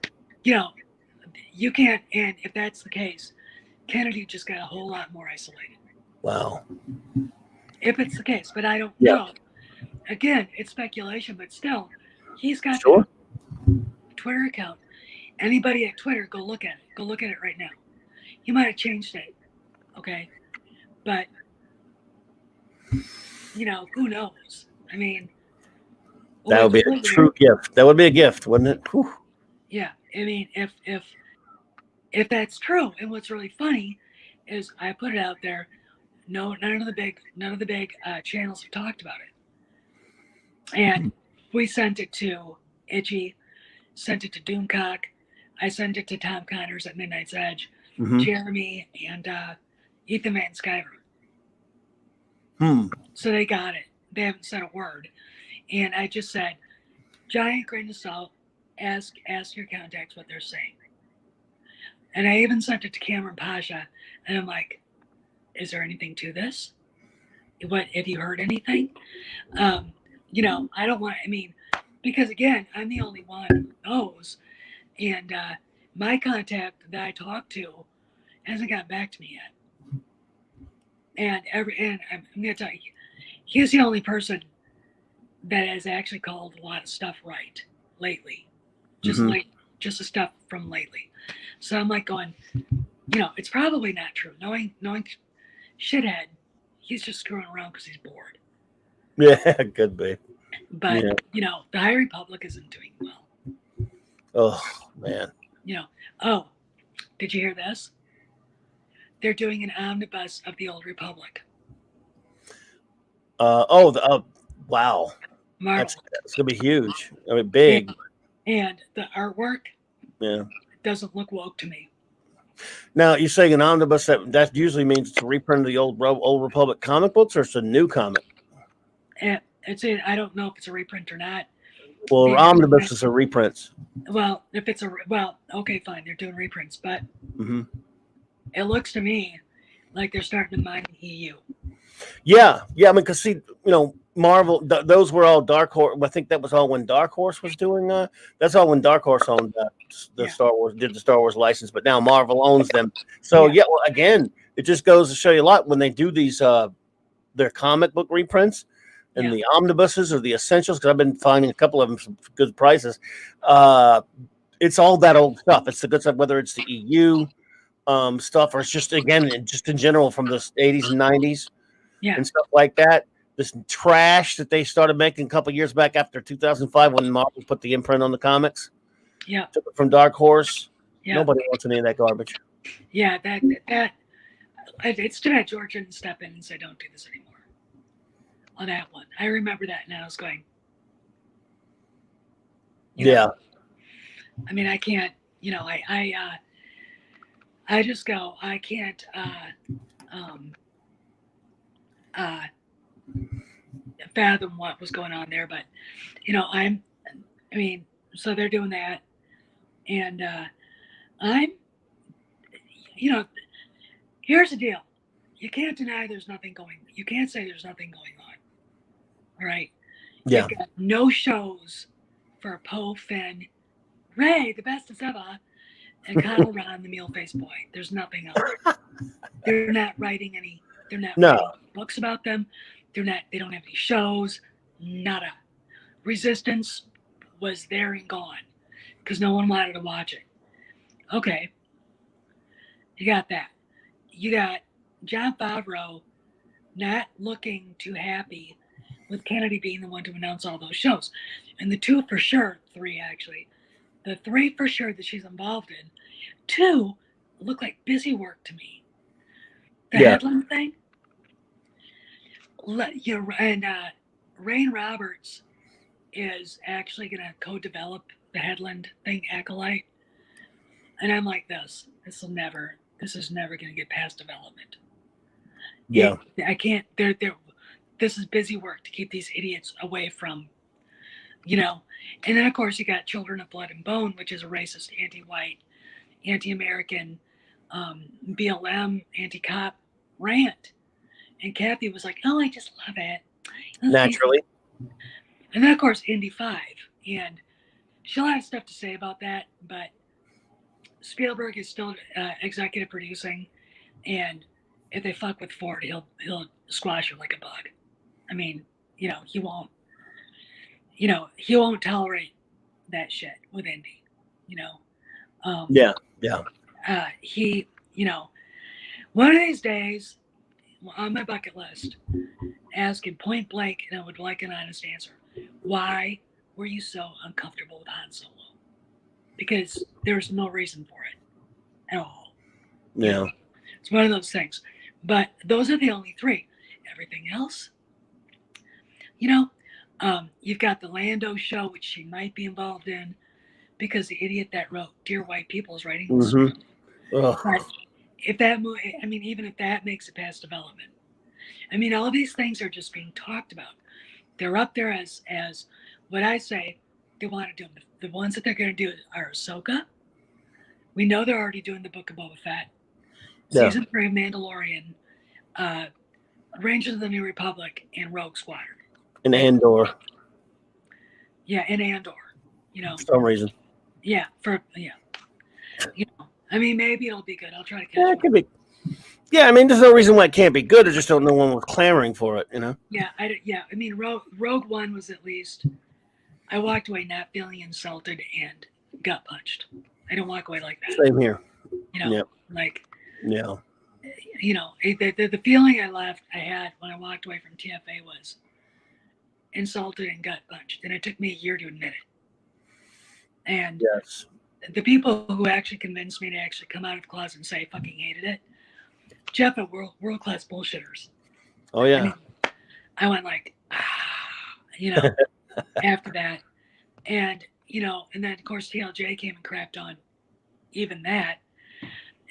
[SPEAKER 2] you can't, and if that's the case, Kennedy just got a whole lot more isolated.
[SPEAKER 1] Wow.
[SPEAKER 2] If it's the case, but I don't know. Again, it's speculation, but still, he's got a Twitter account. Anybody at Twitter, go look at it. Go look at it right now. He might have changed it, okay? But, who knows? I mean,
[SPEAKER 1] that would be a true gift. That would be a gift, wouldn't it? Whew.
[SPEAKER 2] Yeah, I mean, if that's true, and what's really funny is I put it out there. No, none of the big channels have talked about it, and we sent it to Itchy, sent it to Doomcock, I sent it to Tom Connors at Midnight's Edge, Jeremy, and Ethan Van Skyver. So they got it. They haven't said a word, and I just said, giant grain of salt. Ask your contacts what they're saying. And I even sent it to Cameron Pasha, and I'm like, is there anything to this? What have you heard anything? I don't want. I mean, because again, I'm the only one who knows, and my contact that I talked to hasn't got back to me yet. And I'm gonna tell you, he's the only person that has actually called a lot of stuff right lately, just
[SPEAKER 1] Mhm.
[SPEAKER 2] like just the stuff from lately. So I'm like going, it's probably not true. Knowing shithead, he's just screwing around because he's bored.
[SPEAKER 1] Yeah, could be.
[SPEAKER 2] But
[SPEAKER 1] Yeah.
[SPEAKER 2] the High Republic isn't doing well.
[SPEAKER 1] Oh man.
[SPEAKER 2] Oh, did you hear this? They're doing an omnibus of the Old Republic.
[SPEAKER 1] Wow.
[SPEAKER 2] Marvel.
[SPEAKER 1] That's gonna be huge. I mean, big.
[SPEAKER 2] And the artwork
[SPEAKER 1] Yeah.
[SPEAKER 2] doesn't look woke to me.
[SPEAKER 1] Now you're saying an omnibus that usually means it's a reprint of the old Republic comic books, or it's a new comic.
[SPEAKER 2] I don't know if it's a reprint or not.
[SPEAKER 1] Well, omnibuses are reprints.
[SPEAKER 2] Well, okay, fine, they're doing reprints, but
[SPEAKER 1] Mm-hmm.
[SPEAKER 2] it looks to me like they're starting to mine the EU.
[SPEAKER 1] Yeah. I mean, because see, Marvel, those were all Dark Horse. I think that was all when Dark Horse was doing. That's all when Dark Horse owned the Star Wars, did the Star Wars license. But now Marvel owns them. So well, again, it just goes to show you a lot when they do these their comic book reprints and the omnibuses or the essentials. Because I've been finding a couple of them for good prices. It's all that old stuff. It's the good stuff, whether it's the EU stuff or it's just just in general from the 80s and 90s. And stuff like that. This trash that they started making a couple years back after 2005 when Marvel put the imprint on the comics.
[SPEAKER 2] Yeah.
[SPEAKER 1] Took it from Dark Horse.
[SPEAKER 2] Yeah.
[SPEAKER 1] Nobody wants any of that garbage.
[SPEAKER 2] Yeah, it's too bad George didn't step in and say, "Don't do this anymore." On that one, I remember that, and I was going, I mean, I can't. I just go. I can't. Fathom what was going on there, but so they're doing that, and here's the deal: you can't deny there's nothing going. You can't say there's nothing going on. All right.
[SPEAKER 1] Yeah.
[SPEAKER 2] They've got no shows for Poe, Finn, Ray, the bestest ever, and Kyle Ron, the meal-faced boy. There's nothing else. They're not writing any. They're not writing books about them. They don't have any shows. Nada. Resistance was there and gone because no one wanted to watch it. Okay. You got that. You got Jon Favreau not looking too happy with Kennedy being the one to announce all those shows. And the three for sure that she's involved in, 2 look like busy work to me. The Headland thing, and Rain Roberts is actually going to co-develop the Headland thing, Acolyte. And I'm like, this is never going to get past development.
[SPEAKER 1] Yeah.
[SPEAKER 2] I can't, this is busy work to keep these idiots away from, and then of course you got Children of Blood and Bone, which is a racist, anti-white, anti-American, BLM, anti-cop rant. And Kathy was like, "Oh, I just love it."
[SPEAKER 1] Naturally.
[SPEAKER 2] And then of course Indy 5, and she'll have stuff to say about that, but Spielberg is still executive producing, and if they fuck with Ford, he'll squash her like a bug. I mean, he won't. He won't tolerate that shit with Indy. He, one of these days, on my bucket list, ask him point blank, and I would like an honest answer. Why were you so uncomfortable with Han Solo? Because there's no reason for it at all.
[SPEAKER 1] Yeah.
[SPEAKER 2] It's one of those things. But those are the only 3. Everything else, you've got the Lando show, which she might be involved in, because the idiot that wrote Dear White People is writing the script. But if that movie, even if that makes it past development, all of these things are just being talked about. They're up there as what I say they want to do. The ones that they're going to do are Ahsoka. We know they're already doing the Book of Boba Fett. Season 3 of Mandalorian, Rangers of the New Republic, and Rogue Squadron.
[SPEAKER 1] And Andor.
[SPEAKER 2] Yeah, in Andor. You know.
[SPEAKER 1] For some reason.
[SPEAKER 2] Yeah, You know, I mean, maybe it'll be good. I'll try to catch
[SPEAKER 1] Yeah,
[SPEAKER 2] one.
[SPEAKER 1] it could be. Yeah, I mean, there's no reason why it can't be good. I just don't know one was clamoring for it, you know?
[SPEAKER 2] Yeah, I mean, Rogue One was at least. I walked away not feeling insulted and gut punched. I don't walk away like that.
[SPEAKER 1] Same here.
[SPEAKER 2] You know,
[SPEAKER 1] Yeah.
[SPEAKER 2] like
[SPEAKER 1] Yeah.
[SPEAKER 2] you know, the feeling I had when I walked away from TFA was insulted and gut punched, and it took me a year to admit it. And
[SPEAKER 1] Yes.
[SPEAKER 2] the people who actually convinced me to actually come out of the closet and say I fucking hated it, Jeff and world class bullshitters.
[SPEAKER 1] Oh, yeah.
[SPEAKER 2] I mean, I went like, you know, after that, and you know, and then of course TLJ came and crapped on even that,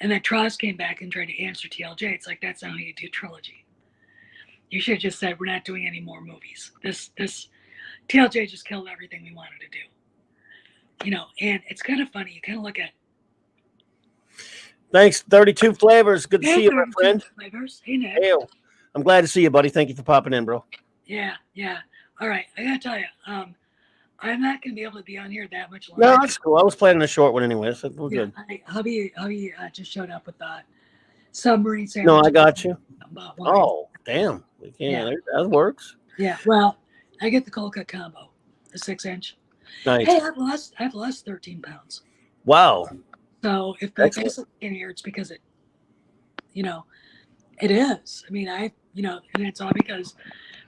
[SPEAKER 2] and then Tross came back and tried to answer TLJ. It's like that's not how you do trilogy. You should have just said we're not doing any more movies. This TLJ just killed everything we wanted to do. You know, and it's kind of funny. You kind of look at.
[SPEAKER 1] Thanks, 32 Flavors. Good to
[SPEAKER 2] Hey,
[SPEAKER 1] see you, my friend.
[SPEAKER 2] Flavors. Hey, Nick.
[SPEAKER 1] Hey, I'm glad to see you, buddy. Thank you for popping in, bro.
[SPEAKER 2] Yeah. All right, I gotta tell you, I'm not gonna be able to be on here that much longer.
[SPEAKER 1] No, that's cool. I was planning a short one anyway, so we're good.
[SPEAKER 2] Hubby just showed up with that submarine sandwich.
[SPEAKER 1] No, I got you.
[SPEAKER 2] About
[SPEAKER 1] Oh, damn. We can't. Yeah. That works.
[SPEAKER 2] Yeah. Well, I get the cold cut combo, the 6-inch.
[SPEAKER 1] Nice.
[SPEAKER 2] Hey, I've lost 13 pounds.
[SPEAKER 1] Wow.
[SPEAKER 2] So if the face is in here, it's because it, you know, it is. I mean, you know, and it's all because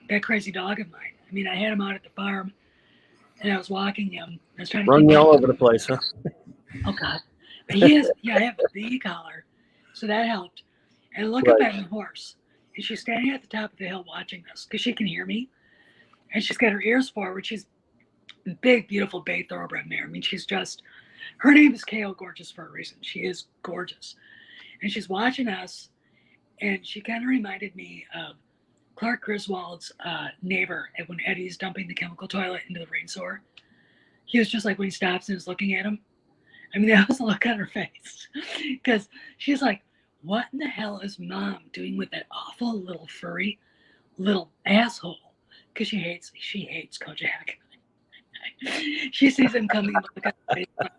[SPEAKER 2] that crazy dog of mine. I mean, I had him out at the farm, and I was walking him. I was trying to
[SPEAKER 1] run you all over the place, huh?
[SPEAKER 2] Oh God, he is. Yeah, I have the e-collar, so that helped. And look up at my horse, and she's standing at the top of the hill watching us because she can hear me, and she's got her ears forward. She's a big, beautiful bay thoroughbred mare. I mean, she's just. Her name is KO Gorgeous for a reason. She is gorgeous, and she's watching us, and she kind of reminded me of Clark Griswold's neighbor when Eddie's dumping the chemical toilet into the rain sewer. He was just like when he stops and is looking at him. I mean, that was the look on her face because she's like, "What in the hell is Mom doing with that awful little furry little asshole?" Because she hates Kojak. She sees him coming, look at her face, like,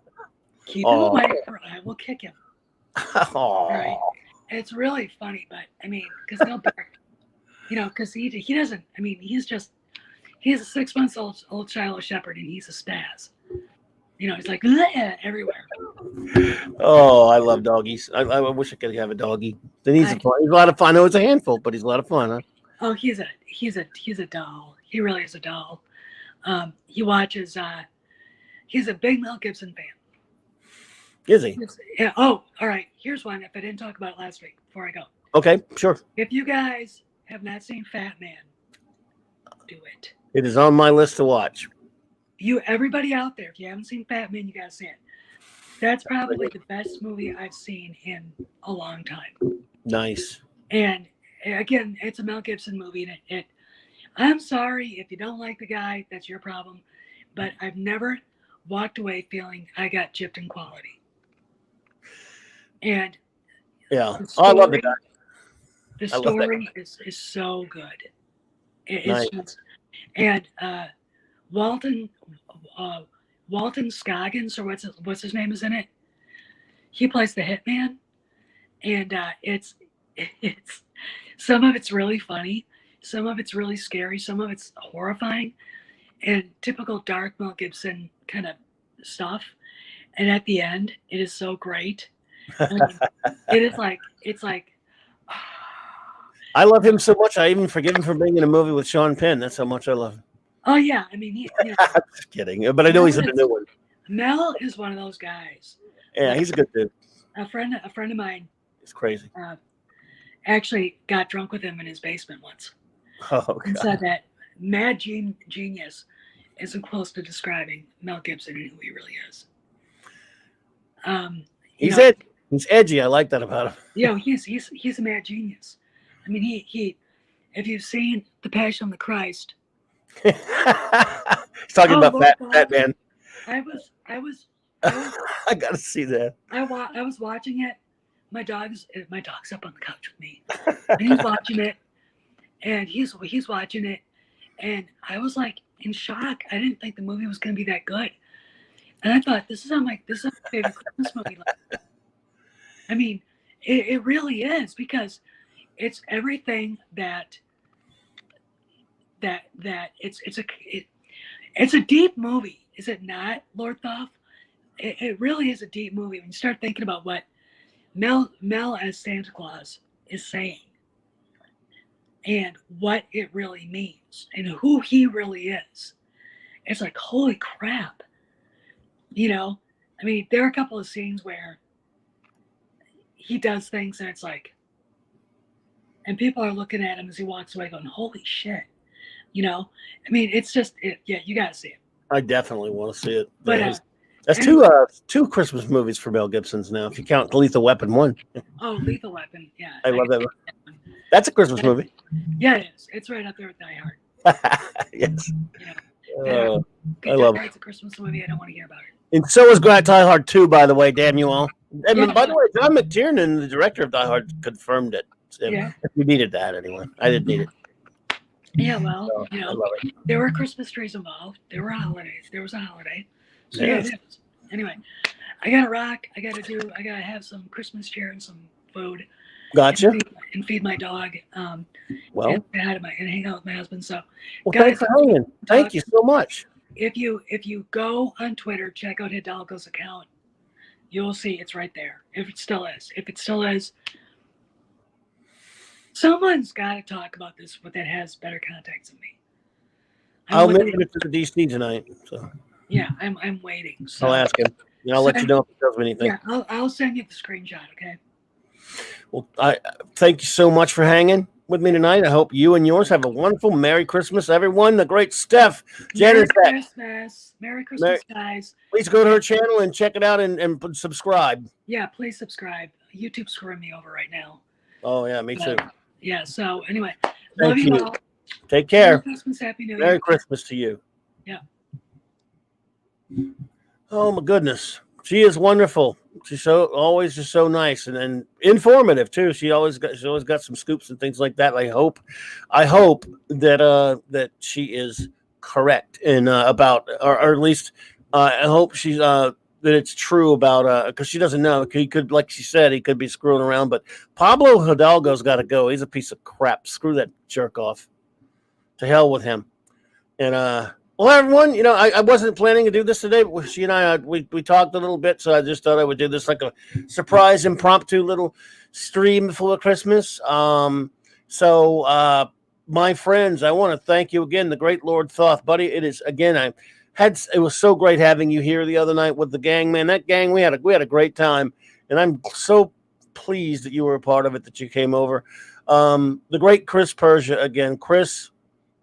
[SPEAKER 2] keep him away, or I will kick him. Right? It's really funny, but I mean, because they'll bark, you know, because he doesn't. I mean, he's a 6 months old Shiloh Shepherd, and he's a spaz. You know, he's like everywhere.
[SPEAKER 1] Oh, I love doggies. I wish I could have a doggie. Then he's a lot of fun. I know it's a handful, but he's a lot of fun, huh?
[SPEAKER 2] Oh, he's a doll. He really is a doll. He watches. He's a big Mel Gibson fan.
[SPEAKER 1] Is he?
[SPEAKER 2] Yeah. Oh, all right. Here's one. If I didn't talk about it last week, before I go.
[SPEAKER 1] Okay, sure.
[SPEAKER 2] If you guys have not seen Fat Man, do it.
[SPEAKER 1] It is on my list to watch.
[SPEAKER 2] Everybody out there, if you haven't seen Fat Man, you gotta see it. That's probably the best movie I've seen in a long time.
[SPEAKER 1] Nice.
[SPEAKER 2] And again, it's a Mel Gibson movie, and I'm sorry if you don't like the guy, that's your problem. But I've never walked away feeling I got gypped in quality. And
[SPEAKER 1] yeah, I love the guy.
[SPEAKER 2] The story is so good. It's just, and Walton Scoggins, or what's his name, is in it. He plays the hitman, and it's some of it's really funny, some of it's really scary, some of it's horrifying, and typical dark Mel Gibson kind of stuff. And at the end, it is so great. I mean, it's like.
[SPEAKER 1] I love him so much. I even forgive him for being in a movie with Sean Penn. That's how much I love him.
[SPEAKER 2] Oh yeah, I mean, I'm
[SPEAKER 1] just kidding, but I know he's in the new one.
[SPEAKER 2] Mel is one of those guys.
[SPEAKER 1] Yeah, he's a good dude.
[SPEAKER 2] A friend of mine.
[SPEAKER 1] It's crazy.
[SPEAKER 2] Actually, got drunk with him in his basement once.
[SPEAKER 1] Oh, God.
[SPEAKER 2] And said that mad genius isn't close to describing Mel Gibson and who he really is.
[SPEAKER 1] He's edgy. I like that about him.
[SPEAKER 2] Yeah, he's a mad genius. I mean, he if you've seen The Passion of the Christ.
[SPEAKER 1] He's talking about Fat Man.
[SPEAKER 2] I was
[SPEAKER 1] I gotta see that.
[SPEAKER 2] I was watching it. My dog's up on the couch with me, and he's watching it, and he's watching it, And I was like in shock. I didn't think the movie was going to be that good. And I thought, this is my favorite Christmas movie. I mean, it really is, because it's everything that it's a deep movie, is it not, Lord Thoth? It really is a deep movie when you start thinking about what Mel as Santa Claus is saying, and what it really means, and who he really is. It's like, holy crap. You know, I mean, there are a couple of scenes where he does things and it's like, and people are looking at him as he walks away going, holy shit. You know, I mean, it's just, yeah, you got to see it.
[SPEAKER 1] I definitely want to see it.
[SPEAKER 2] But
[SPEAKER 1] that's two Christmas movies for Mel Gibson's now, if you count Lethal Weapon 1.
[SPEAKER 2] Oh, Lethal Weapon, yeah.
[SPEAKER 1] I love that one. That's a Christmas movie.
[SPEAKER 2] Yeah, it is. It's right up there with Die Hard.
[SPEAKER 1] Yes.
[SPEAKER 2] Yeah.
[SPEAKER 1] I love it.
[SPEAKER 2] It's a Christmas movie. I don't want to hear about it.
[SPEAKER 1] And so is Die Hard 2, by the way, damn you all. And by the way, John McTiernan, the director of Die Hard, confirmed it.
[SPEAKER 2] Yeah.
[SPEAKER 1] We needed that anyway. I didn't need it.
[SPEAKER 2] Yeah, well,
[SPEAKER 1] So,
[SPEAKER 2] you know, there were Christmas trees involved. There were holidays. There was a holiday. So
[SPEAKER 1] Yes.
[SPEAKER 2] yeah, it is. Anyway, I gotta rock. I gotta have some Christmas cheer and some food.
[SPEAKER 1] Gotcha.
[SPEAKER 2] And feed my dog.
[SPEAKER 1] Well,
[SPEAKER 2] and hang out with my husband. So,
[SPEAKER 1] guys, thanks for hanging. Thank you so much.
[SPEAKER 2] If you go on Twitter, check out Hidalgo's account. You'll see it's right there. If it still is, someone's got to talk about this, but that has better contacts than me.
[SPEAKER 1] I'll mention it to the DC tonight. So
[SPEAKER 2] yeah, I'm waiting. So
[SPEAKER 1] I'll ask him, and I'll let you know if he does anything.
[SPEAKER 2] Yeah, I'll send you the screenshot. Okay.
[SPEAKER 1] Well, I thank you so much for hanging with me tonight. I hope you and yours have a wonderful Merry Christmas, everyone. The great Steph, Janiczek.
[SPEAKER 2] Merry Christmas, guys.
[SPEAKER 1] Please go to her channel and check it out and subscribe.
[SPEAKER 2] Yeah, please subscribe. YouTube's screwing me over right now.
[SPEAKER 1] Oh yeah, me too.
[SPEAKER 2] Yeah. So anyway,
[SPEAKER 1] thank
[SPEAKER 2] love you all.
[SPEAKER 1] Take care.
[SPEAKER 2] Merry Christmas, Happy New Year.
[SPEAKER 1] Merry Christmas to you.
[SPEAKER 2] Yeah.
[SPEAKER 1] Oh my goodness, she is wonderful. She's always just so nice and informative too. She's always got some scoops and things like that. I hope that she is correct in about, or at least I hope she's that it's true about because she doesn't know. He could, like she said, he could be screwing around. But Pablo Hidalgo's got to go. He's a piece of crap. Screw that jerk off. To hell with him. And well, everyone, you know, I wasn't planning to do this today, but she and I we talked a little bit, so I just thought I would do this like a surprise, impromptu little stream before Christmas. So my friends, I want to thank you again, the great Lord Thoth, buddy. It is again, it was so great having you here the other night with the gang, man. That gang, we had a great time, and I'm so pleased that you were a part of it, that you came over. The great Chris Persia again, Chris.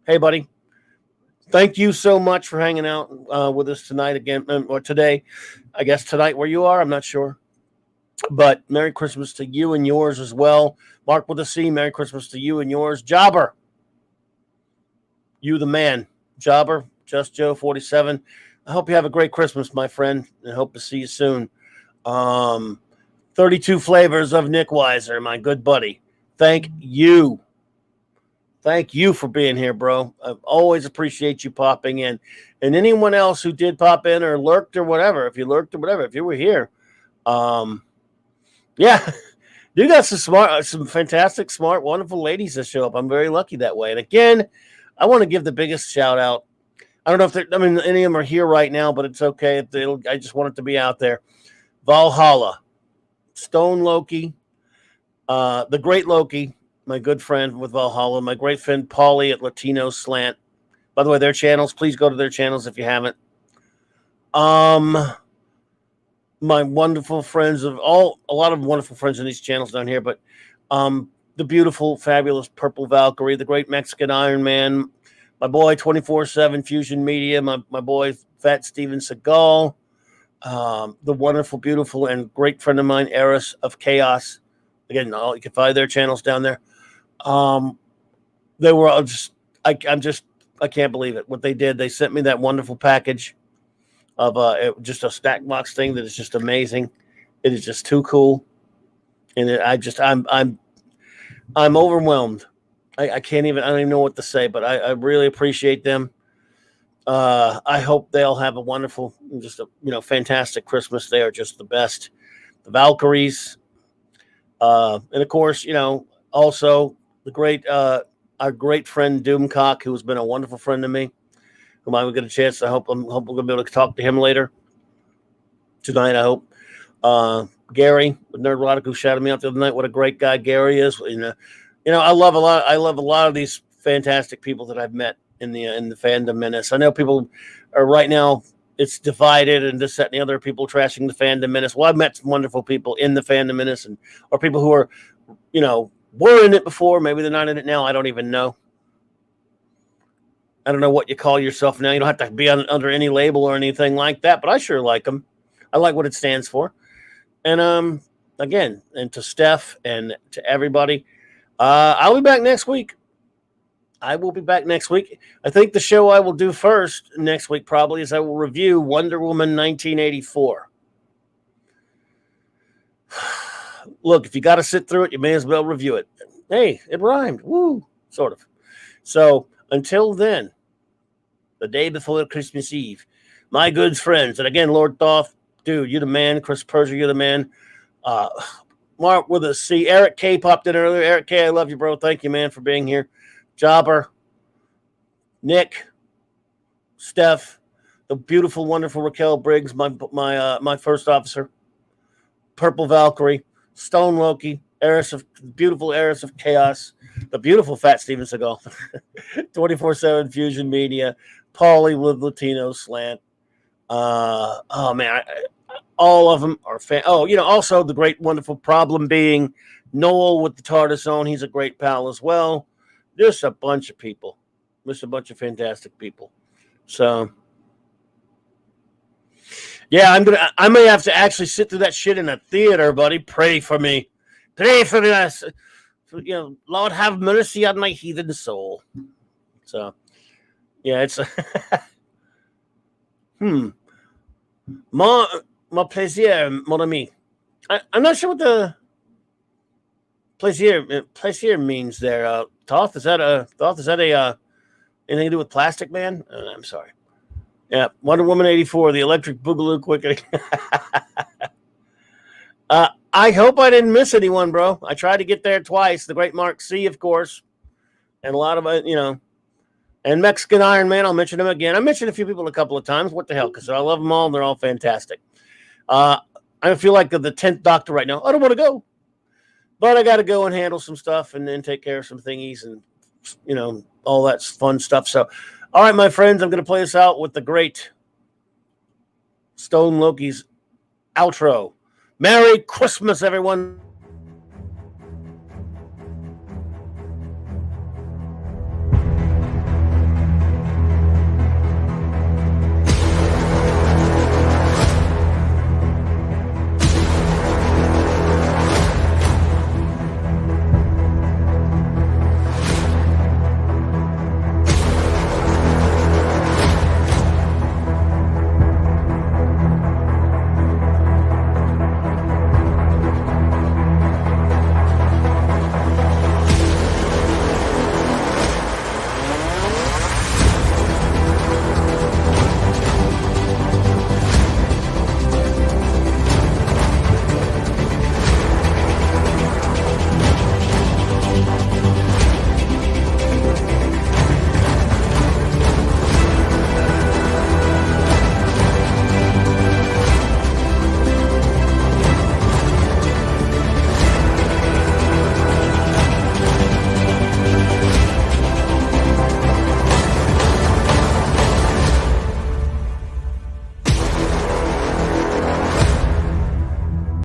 [SPEAKER 1] Hey, buddy. Thank you so much for hanging out with us tonight again, or today. I guess tonight where you are, I'm not sure. But Merry Christmas to you and yours as well. Mark with a C, Merry Christmas to you and yours. Jobber, you the man. Jobber, Just Joe 47. I hope you have a great Christmas, my friend, and hope to see you soon. 32 Flavors of Nick Weiser, my good buddy. Thank you. Thank you for being here, bro. I always appreciate you popping in. And anyone else who did pop in or lurked or whatever, if you were here, yeah, you got some fantastic, smart, wonderful ladies that show up. I'm very lucky that way. And again, I want to give the biggest shout out. I don't know if any of them are here right now, but it's okay. I just want it to be out there. Valhalla, Stone Loki, the great Loki, my good friend with Valhalla, my great friend Paulie at Latino Slant. By the way, their channels, please go to their channels if you haven't. My wonderful friends a lot of wonderful friends in these channels down here, but the beautiful, fabulous Purple Valkyrie, the great Mexican Iron Man, my boy 24/7 Fusion Media, my boy Fat Steven Seagal, the wonderful, beautiful, and great friend of mine, Eris of Chaos. Again, you can find their channels down there. They were all I can't believe it. What they did, they sent me that wonderful package of just a stack box thing that is just amazing. It is just too cool. And I'm overwhelmed I can't even, I don't even know what to say, but I really appreciate them. I hope they all have a wonderful, just a fantastic Christmas. They are just the best. The Valkyries, and of course, also the great our great friend Doomcock, who's been a wonderful friend to me, whom I will get a chance. I hope we're gonna be able to talk to him later tonight. I hope. Gary with Nerdrotic, who shouted me out the other night. What a great guy Gary is. I love a lot. I love a lot of these fantastic people that I've met in the fandom menace. I know people are right now. It's divided and this, that, and the other. People trashing the fandom menace. Well, I've met some wonderful people in the fandom menace, or people who are, were in it before. Maybe they're not in it now. I don't even know. I don't know what you call yourself now. You don't have to be under any label or anything like that. But I sure like them. I like what it stands for. And again, and to Steph and to everybody, I'll be back next week. I will be back next week. I think the show I will do first next week probably is I will review Wonder Woman 1984. Look, if you got to sit through it, you may as well review it. Hey, it rhymed. Woo, sort of. So until then, the day before Christmas Eve, my good friends, and again, Lord Thoth, dude, you're the man. Chris Persia, you're the man. Mark with a C. Eric K popped in earlier. Eric K, I love you, bro. Thank you, man, for being here. Jobber, Nick, Steph, the beautiful, wonderful Raquel Briggs, my first officer, Purple Valkyrie, Stone Loki, beautiful heiress of chaos, the beautiful Fat Steven Seagal, 24/7 Fusion Media, Paulie with Latino slant. Oh man, all of them are also the great, wonderful Problem being Noel with the TARDIS on. He's a great pal as well. Just a bunch of people. Just a bunch of fantastic people. So, yeah, I may have to actually sit through that shit in a theater, buddy. Pray for me. Pray for us. Lord have mercy on my heathen soul. So, yeah, it's Mon plaisir, mon ami. I'm not sure what the plaisir means there. Thoth, is that anything to do with Plastic Man? I'm sorry. Yeah, Wonder Woman 84, the Electric Boogaloo Quickening. I hope I didn't miss anyone, bro. I tried to get there twice. The great Mark C, of course, and a lot of and Mexican Iron Man. I'll mention him again. I mentioned a few people a couple of times. What the hell? Because I love them all, and they're all fantastic. I feel like the 10th Doctor right now. I don't want to go, but I got to go and handle some stuff and then take care of some thingies and all that fun stuff. So, all right, my friends, I'm going to play this out with the great Stone Loki's outro. Merry Christmas, everyone.